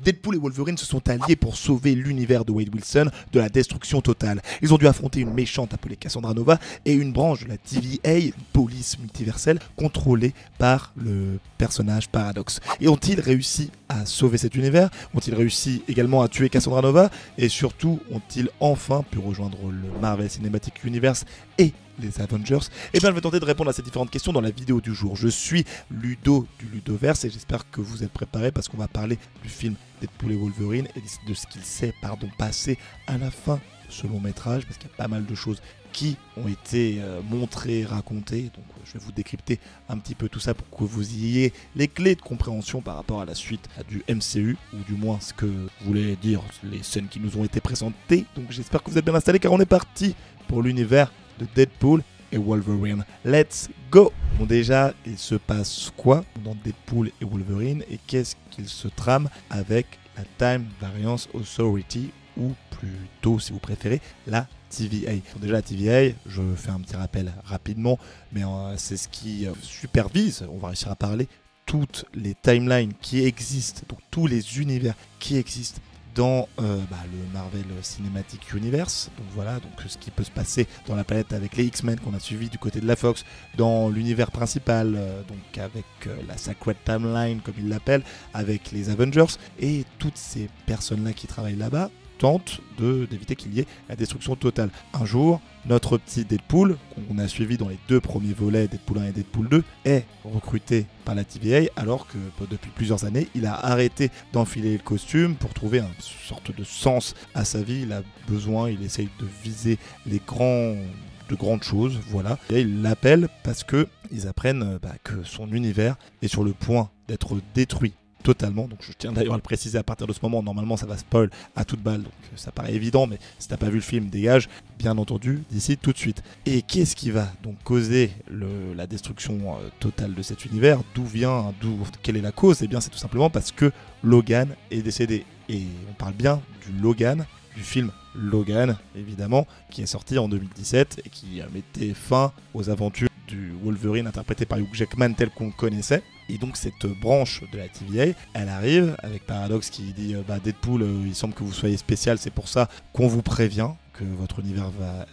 Deadpool et Wolverine se sont alliés pour sauver l'univers de Wade Wilson de la destruction totale. Ils ont dû affronter une méchante appelée Cassandra Nova et une branche de la TVA, une police multiverselle contrôlée par le personnage Paradox. Et ont-ils réussi à sauver cet univers? Ont-ils réussi également à tuer Cassandra Nova? Et surtout, ont-ils enfin pu rejoindre le Marvel Cinematic Universe et les Avengers? Eh bien, je vais tenter de répondre à ces différentes questions dans la vidéo du jour. Je suis Ludo du Ludoverse et j'espère que vous êtes préparés parce qu'on va parler du film Deadpool et Wolverine et de ce qu'il s'est passé à la fin de ce long métrage, parce qu'il y a pas mal de choses qui ont été montrées, racontées. Donc je vais vous décrypter un petit peu tout ça pour que vous ayez les clés de compréhension par rapport à la suite du MCU, ou du moins ce que voulaient dire les scènes qui nous ont été présentées. Donc j'espère que vous êtes bien installés car on est parti pour l'univers de Deadpool et Wolverine. Let's go! Bon, déjà, il se passe quoi dans Deadpool et Wolverine et qu'est-ce qu'il se trame avec la Time Variance Authority, ou plutôt, si vous préférez, la TVA. Bon, déjà, la TVA, je fais un petit rappel rapidement, mais c'est ce qui supervise, on va réussir à parler, toutes les timelines qui existent, donc tous les univers qui existent dans le Marvel Cinematic Universe. Donc voilà, donc ce qui peut se passer dans la planète avec les X-Men qu'on a suivi du côté de la Fox, dans l'univers principal, donc avec la Sacred Timeline comme ils l'appellent, avec les Avengers, et toutes ces personnes-là qui travaillent là-bas tentent d'éviter qu'il y ait la destruction totale. Un jour, notre petit Deadpool, qu'on a suivi dans les deux premiers volets, Deadpool 1 et Deadpool 2, est recruté par la TVA, alors que depuis plusieurs années, il a arrêté d'enfiler le costume pour trouver une sorte de sens à sa vie. Il a besoin, il essaye de viser de grandes choses, voilà. Et ils l'appellent parce qu'ils apprennent que son univers est sur le point d'être détruit totalement. Donc je tiens d'ailleurs à le préciser, à partir de ce moment, normalement ça va spoil à toute balle, donc ça paraît évident, mais si t'as pas vu le film, dégage, bien entendu, d'ici tout de suite. Et qu'est-ce qui va donc causer la destruction totale de cet univers? Quelle est la cause? Eh bien c'est tout simplement parce que Logan est décédé. Et on parle bien du Logan, du film Logan, évidemment, qui est sorti en 2017 et qui mettait fin aux aventures du Wolverine interprété par Hugh Jackman tel qu'on le connaissait. Et donc cette branche de la TVA, elle arrive avec Paradox qui dit Deadpool, il semble que vous soyez spécial, c'est pour ça qu'on vous prévient que votre univers va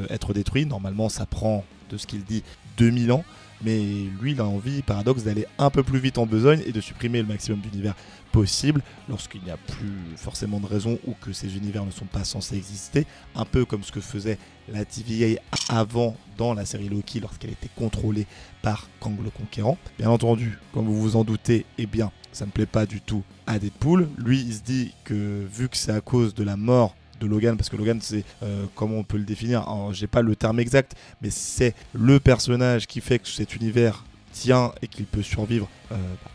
être détruit. Normalement ça prend, de ce qu'il dit, 2000 ans. Mais lui, il a envie, Paradox, d'aller un peu plus vite en besogne et de supprimer le maximum d'univers possible lorsqu'il n'y a plus forcément de raison ou que ces univers ne sont pas censés exister. Un peu comme ce que faisait la TVA avant dans la série Loki lorsqu'elle était contrôlée par Kang le Conquérant. Bien entendu, comme vous vous en doutez, eh bien, ça ne plaît pas du tout à Deadpool. Lui, il se dit que vu que c'est à cause de la mort de Logan, parce que Logan c'est, comment on peut le définir, j'ai pas le terme exact, mais c'est le personnage qui fait que cet univers tient et qu'il peut survivre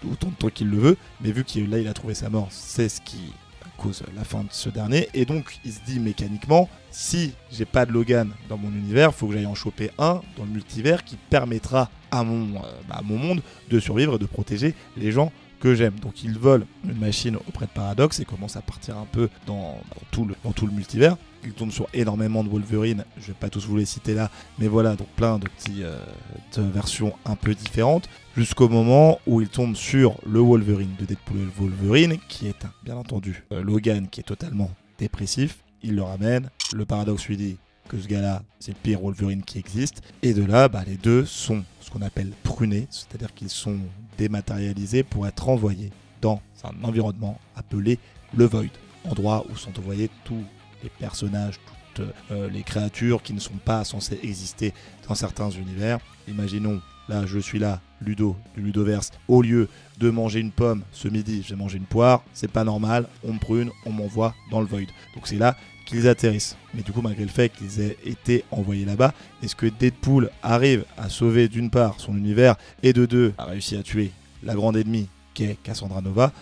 autant de temps qu'il le veut, mais vu qu'il il a trouvé sa mort, c'est ce qui cause la fin de ce dernier, et donc il se dit mécaniquement, si j'ai pas de Logan dans mon univers, il faut que j'aille en choper un dans le multivers qui permettra à mon monde de survivre et de protéger les gens que j'aime. Donc il vole une machine auprès de Paradox et commence à partir un peu dans tout le multivers. Il tombe sur énormément de Wolverine, je vais pas tous vous les citer là, mais voilà, donc plein de petites versions un peu différentes, jusqu'au moment où il tombe sur le Wolverine de Deadpool et Wolverine, qui est bien entendu Logan, qui est totalement dépressif. Il le ramène, le Paradox lui dit que ce gars-là, c'est le pire Wolverine qui existe, et de là, les deux sont ce qu'on appelle prunés, c'est-à-dire qu'ils sont dématérialisés pour être envoyés dans un environnement appelé le Void, endroit où sont envoyés tous les personnages, toutes les créatures qui ne sont pas censées exister dans certains univers. Imaginons, là je suis là, Ludo du Ludoverse, au lieu de manger une pomme ce midi, je vais manger une poire, c'est pas normal, on me prune, on m'envoie dans le Void. Donc c'est là qu'ils atterrissent. Mais du coup, malgré le fait qu'ils aient été envoyés là-bas, est-ce que Deadpool arrive à sauver d'une part son univers et de deux a réussi à tuer la grande ennemie qui est Cassandra Nova?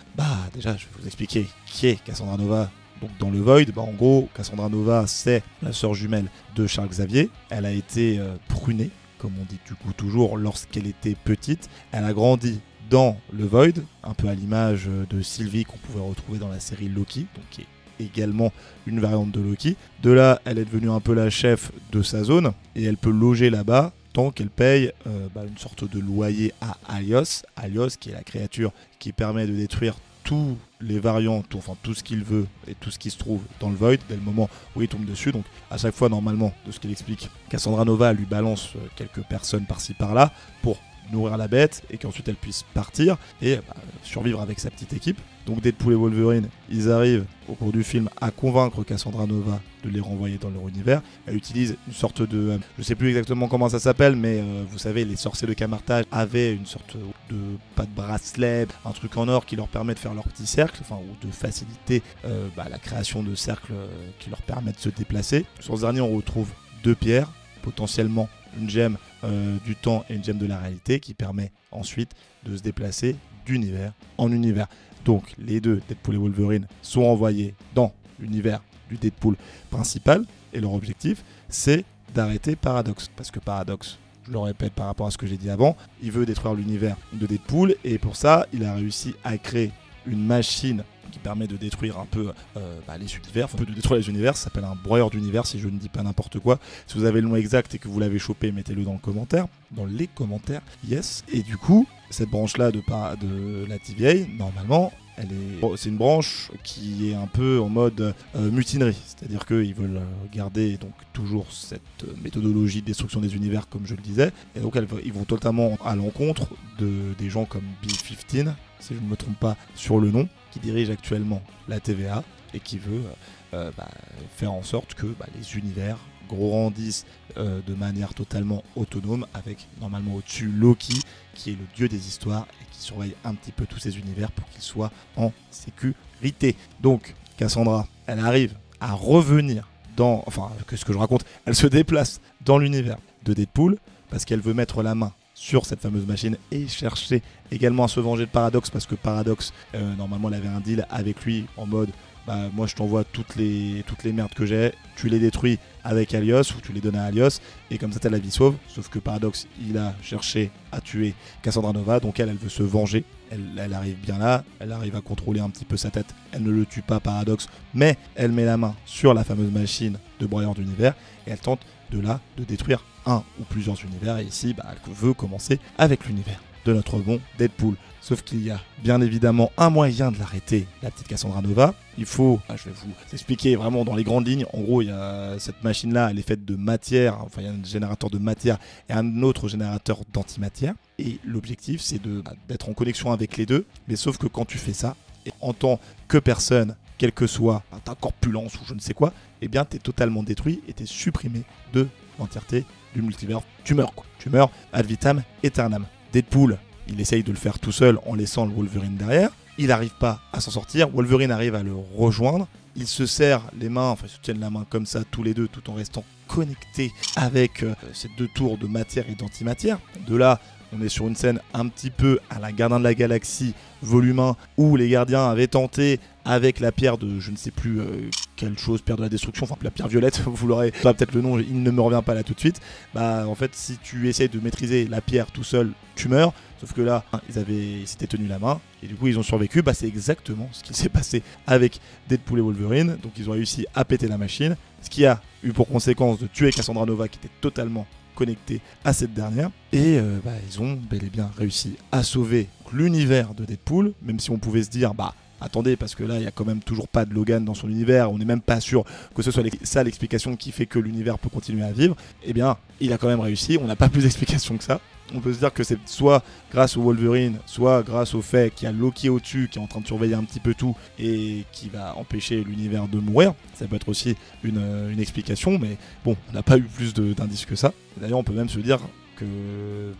Déjà, je vais vous expliquer qui est Cassandra Nova. Donc dans le Void, en gros, Cassandra Nova, c'est la sœur jumelle de Charles Xavier. Elle a été prunée, comme on dit du coup toujours, lorsqu'elle était petite. Elle a grandi dans le Void, un peu à l'image de Sylvie qu'on pouvait retrouver dans la série Loki, donc qui est également une variante de Loki. De là, elle est devenue un peu la chef de sa zone et elle peut loger là-bas tant qu'elle paye une sorte de loyer à Alios. Alios qui est la créature qui permet de détruire tous les variants, enfin tout ce qu'il veut et tout ce qui se trouve dans le Void dès le moment où il tombe dessus. Donc à chaque fois, normalement, de ce qu'il explique, Cassandra Nova lui balance quelques personnes par-ci par-là pour nourrir la bête et qu'ensuite elle puisse partir et survivre avec sa petite équipe. Donc Deadpool et Wolverine, ils arrivent au cours du film à convaincre Cassandra Nova de les renvoyer dans leur univers. Elle utilise une sorte de... je sais plus exactement comment ça s'appelle, mais vous savez, les sorciers de Camartage avaient une sorte de... pas de bracelet, un truc en or qui leur permet de faire leur petit cercle, enfin, ou de faciliter la création de cercles qui leur permettent de se déplacer. Sur ce dernier, on retrouve 2 pierres, potentiellement une gemme du temps et une gemme de la réalité qui permet ensuite de se déplacer d'univers en univers. Donc les deux, Deadpool et Wolverine, sont envoyés dans l'univers du Deadpool principal et leur objectif, c'est d'arrêter Paradox. Parce que Paradox, je le répète par rapport à ce que j'ai dit avant, il veut détruire l'univers de Deadpool et pour ça, il a réussi à créer une machine qui permet de détruire un peu les univers, enfin, de détruire les univers, ça s'appelle un broyeur d'univers si je ne dis pas n'importe quoi. Si vous avez le nom exact et que vous l'avez chopé, mettez-le dans les commentaires, yes. Et du coup, cette branche-là de la TVA, normalement, c'est une branche qui est un peu en mode mutinerie, c'est-à-dire qu'ils veulent garder donc toujours cette méthodologie de destruction des univers comme je le disais, et donc ils vont totalement à l'encontre des gens comme B-15, si je ne me trompe pas sur le nom, qui dirige actuellement la TVA et qui veut faire en sorte que les univers grandissent de manière totalement autonome, avec normalement au-dessus Loki qui est le dieu des histoires et qui surveille un petit peu tous ces univers pour qu'ils soient en sécurité. Donc Cassandra, elle arrive à revenir ce que je raconte, elle se déplace dans l'univers de Deadpool parce qu'elle veut mettre la main sur cette fameuse machine et chercher également à se venger de Paradox, parce que Paradox normalement elle avait un deal avec lui en mode moi je t'envoie toutes les merdes que j'ai, tu les détruis avec Alios ou tu les donnes à Alios et comme ça t'as la vie sauve. Sauf que Paradox il a cherché à tuer Cassandra Nova, donc elle veut se venger. Elle arrive bien là, elle arrive à contrôler un petit peu sa tête, elle ne le tue pas Paradox, mais elle met la main sur la fameuse machine de broyeur d'univers et elle tente de détruire un ou plusieurs univers. Et ici elle veut commencer avec l'univers de notre bon Deadpool. Sauf qu'il y a bien évidemment un moyen de l'arrêter, la petite Cassandra Nova. Il faut, je vais vous expliquer vraiment dans les grandes lignes. En gros, il y a cette machine-là, elle est faite de matière, enfin il y a un générateur de matière et un autre générateur d'antimatière. Et l'objectif, c'est d'être en connexion avec les deux. Mais sauf que quand tu fais ça, et en tant que personne, quelle que soit ta corpulence ou je ne sais quoi, eh bien tu es totalement détruit et tu es supprimé de l'entièreté du multivers. Tu meurs quoi. Tu meurs ad vitam aeternam. Deadpool, il essaye de le faire tout seul en laissant le Wolverine derrière. Il n'arrive pas à s'en sortir. Wolverine arrive à le rejoindre. Ils se serrent les mains, enfin ils se tiennent la main comme ça tous les deux tout en restant connectés avec ces 2 tours de matière et d'antimatière. De là, on est sur une scène un petit peu à la Gardien de la Galaxie volume 1 où les gardiens avaient tenté avec la pierre de je ne sais plus quelle chose, pierre de la destruction, enfin la pierre violette, vous l'aurez peut-être le nom, il ne me revient pas là tout de suite. En fait si tu essayes de maîtriser la pierre tout seul, tu meurs. Sauf que là, ils s'étaient tenus la main et du coup ils ont survécu. C'est exactement ce qui s'est passé avec Deadpool et Wolverine. Donc ils ont réussi à péter la machine, ce qui a eu pour conséquence de tuer Cassandra Nova qui était totalement connectée à cette dernière. Et ils ont bel et bien réussi à sauver l'univers de Deadpool, même si on pouvait se dire attendez, parce que là, il n'y a quand même toujours pas de Logan dans son univers, on n'est même pas sûr que ce soit ça l'explication qui fait que l'univers peut continuer à vivre. Eh bien, il a quand même réussi, on n'a pas plus d'explication que ça. On peut se dire que c'est soit grâce au Wolverine, soit grâce au fait qu'il y a Loki au-dessus qui est en train de surveiller un petit peu tout et qui va empêcher l'univers de mourir. Ça peut être aussi une explication, mais bon, on n'a pas eu plus d'indices que ça. D'ailleurs, on peut même se dire que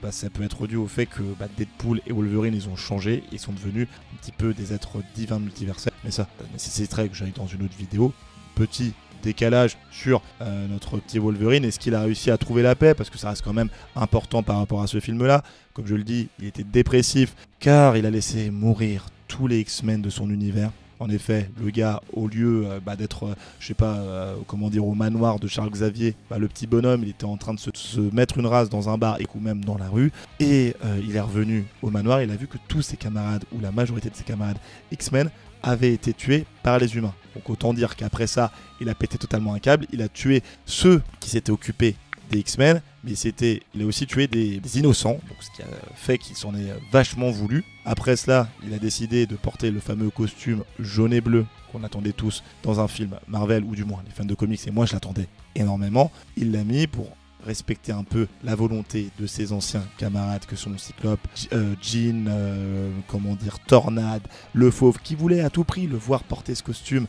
ça peut être dû au fait que Deadpool et Wolverine ils ont changé, ils sont devenus un petit peu des êtres divins multiversels, mais ça nécessiterait que j'aille dans une autre vidéo. Petit décalage sur notre petit Wolverine, est-ce qu'il a réussi à trouver la paix, parce que ça reste quand même important par rapport à ce film là. Comme je le dis, il était dépressif car il a laissé mourir tous les X-Men de son univers. En effet, le gars, au lieu d'être, au manoir de Charles Xavier, le petit bonhomme, il était en train de se mettre une race dans un bar et ou même dans la rue. Et il est revenu au manoir, il a vu que tous ses camarades, ou la majorité de ses camarades X-Men, avaient été tués par les humains. Donc autant dire qu'après ça, il a pété totalement un câble, il a tué ceux qui s'étaient occupés des X-Men, mais il a aussi tué des innocents, donc ce qui a fait qu'il s'en est vachement voulu. Après cela, il a décidé de porter le fameux costume jaune et bleu qu'on attendait tous dans un film Marvel, ou du moins les fans de comics, et moi je l'attendais énormément. Il l'a mis pour respecter un peu la volonté de ses anciens camarades que sont Cyclope, Jean, Tornade, le Fauve, qui voulait à tout prix le voir porter ce costume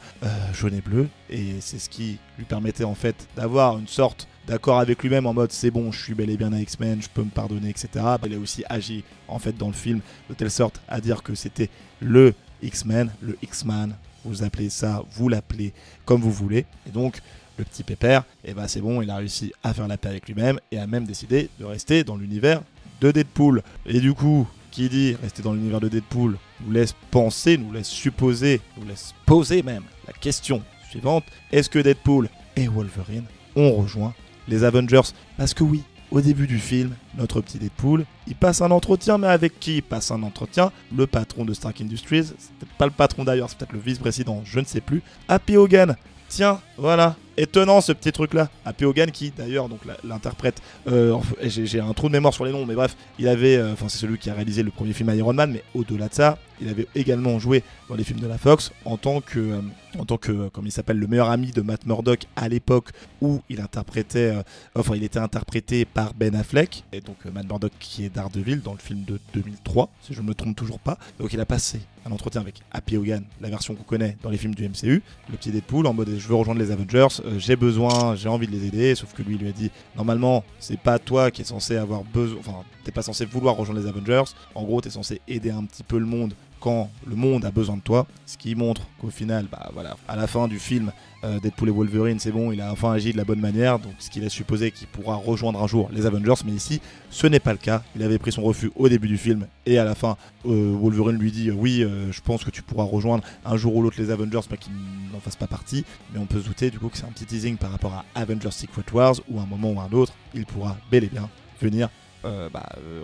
jaune et bleu, et c'est ce qui lui permettait en fait d'avoir une sorte d'accord avec lui-même en mode c'est bon, je suis bel et bien un X-Men, je peux me pardonner, etc. Il a aussi agi en fait dans le film de telle sorte à dire que c'était le X-Men, le X-Man, vous appelez ça, vous l'appelez comme vous voulez, et donc le petit pépère, et bah c'est bon, il a réussi à faire la paix avec lui-même et a même décidé de rester dans l'univers de Deadpool. Et du coup, qui dit rester dans l'univers de Deadpool nous laisse penser, nous laisse supposer, nous laisse poser même la question suivante: est-ce que Deadpool et Wolverine ont rejoint les Avengers? Parce que oui, au début du film, notre petit Deadpool, il passe un entretien, mais avec qui il passe un entretien? Le patron de Stark Industries, c'est peut-être pas le patron d'ailleurs, c'est peut-être le vice-président, je ne sais plus, Happy Hogan. Tiens, voilà, étonnant ce petit truc-là. Happy Hogan qui d'ailleurs donc l'interprète, j'ai un trou de mémoire sur les noms, mais bref, il avait, c'est celui qui a réalisé le premier film Iron Man, mais au-delà de ça, il avait également joué dans les films de la Fox en tant que comme il s'appelle, le meilleur ami de Matt Murdock à l'époque où il interprétait, il était interprété par Ben Affleck, et donc Matt Murdock qui est Daredevil dans le film de 2003, si je ne me trompe toujours pas. Donc il a passé un entretien avec Happy Hogan, la version qu'on connaît dans les films du MCU, le petit Deadpool, en mode je veux rejoindre les Avengers, j'ai envie de les aider, sauf que lui il lui a dit normalement c'est pas toi qui es censé avoir besoin, t'es pas censé vouloir rejoindre les Avengers, en gros t'es censé aider un petit peu le monde quand le monde a besoin de toi, ce qui montre qu'au final, à la fin du film, Deadpool et Wolverine, c'est bon, il a enfin agi de la bonne manière, donc ce qui laisse supposer qu'il pourra rejoindre un jour les Avengers, mais ici, ce n'est pas le cas. Il avait pris son refus au début du film, et à la fin, Wolverine lui dit oui, je pense que tu pourras rejoindre un jour ou l'autre les Avengers, pas qu'il n'en fasse pas partie, mais on peut se douter du coup que c'est un petit teasing par rapport à Avengers Secret Wars, où à un moment ou à un autre, il pourra bel et bien venir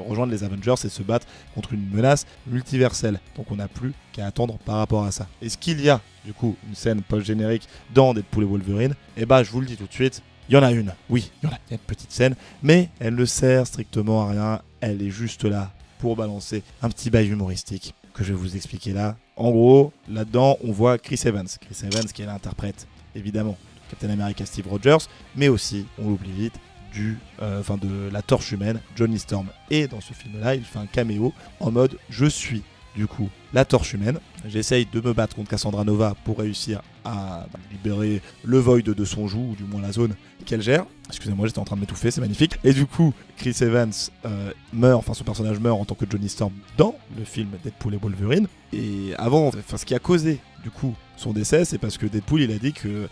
rejoindre les Avengers et se battre contre une menace multiverselle. Donc on n'a plus qu'à attendre par rapport à ça. Est-ce qu'il y a du coup une scène post-générique dans Deadpool et Wolverine? Et je vous le dis tout de suite, il y en a une. Oui, il y a une petite scène, mais elle ne sert strictement à rien. Elle est juste là pour balancer un petit bail humoristique que je vais vous expliquer là. En gros, là-dedans, on voit Chris Evans. Chris Evans qui est l'interprète, évidemment, de Captain America Steve Rogers, mais aussi, on l'oublie vite, de la torche humaine, Johnny Storm. Et dans ce film-là, il fait un caméo en mode je suis du coup la torche humaine. J'essaye de me battre contre Cassandra Nova pour réussir à libérer le Void de son joug, ou du moins la zone qu'elle gère. Excusez-moi, j'étais en train de m'étouffer, c'est magnifique. Et du coup, Chris Evans son personnage meurt en tant que Johnny Storm dans le film Deadpool et Wolverine. Et ce qui a causé du coup son décès, c'est parce que Deadpool il a dit que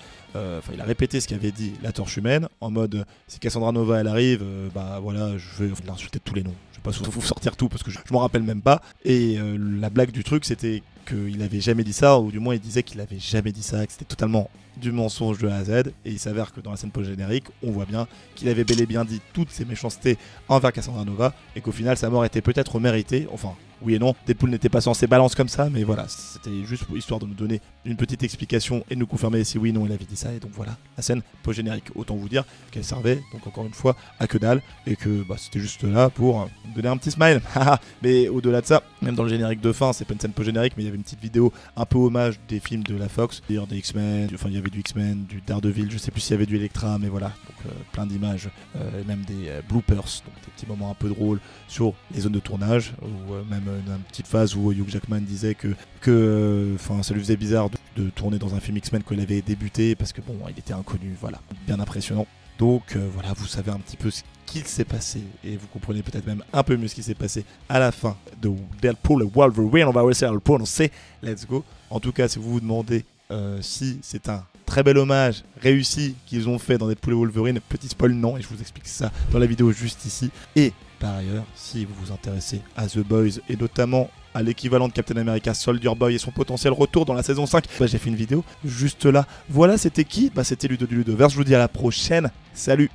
il a répété ce qu'avait dit la torche humaine en mode si Cassandra Nova elle arrive, je vais l'insulter de tous les noms. Je vais pas vous sortir tout parce que je m'en rappelle même pas. Et la blague du truc c'était qu'il avait jamais dit ça, ou du moins il disait qu'il avait jamais dit ça, que c'était totalement du mensonge de A à Z. Et il s'avère que dans la scène post-générique, on voit bien qu'il avait bel et bien dit toutes ces méchancetés envers Cassandra Nova et qu'au final sa mort était peut-être méritée. Enfin, oui et non, Deadpool n'était pas censé balance comme ça, mais voilà, c'était juste histoire de nous donner une petite explication et de nous confirmer si oui ou non il avait dit ça. Et donc voilà, la scène post-générique, autant vous dire qu'elle servait donc encore une fois à que dalle, et que c'était juste là pour donner un petit smile. Mais au-delà de ça, même dans le générique de fin, c'est pas une scène post-générique, mais il y avait une petite vidéo un peu hommage des films de la Fox, d'ailleurs des X-Men, il y avait du X-Men, du Daredevil, je sais plus s'il y avait du Elektra, mais voilà, donc plein d'images, même des bloopers, donc des petits moments un peu drôles sur les zones de tournage, ou même une petite phase où Hugh Jackman disait que ça lui faisait bizarre de tourner dans un film X-Men quand il avait débuté, parce que il était inconnu, voilà, bien impressionnant. Donc voilà, vous savez un petit peu ce qu'il s'est passé, et vous comprenez peut-être même un peu mieux ce qui s'est passé à la fin de Deadpool et Wolverine. On va réussir à le prononcer, let's go. En tout cas, si vous vous demandez si c'est un très bel hommage réussi qu'ils ont fait dans Deadpool et Wolverine, petit spoil non, et je vous explique ça dans la vidéo juste ici. Et par ailleurs, si vous vous intéressez à The Boys, et notamment à l'équivalent de Captain America Soldier Boy et son potentiel retour dans la saison 5, j'ai fait une vidéo juste là. Voilà, c'était qui ? C'était Ludo du Ludoverse. Je vous dis à la prochaine. Salut!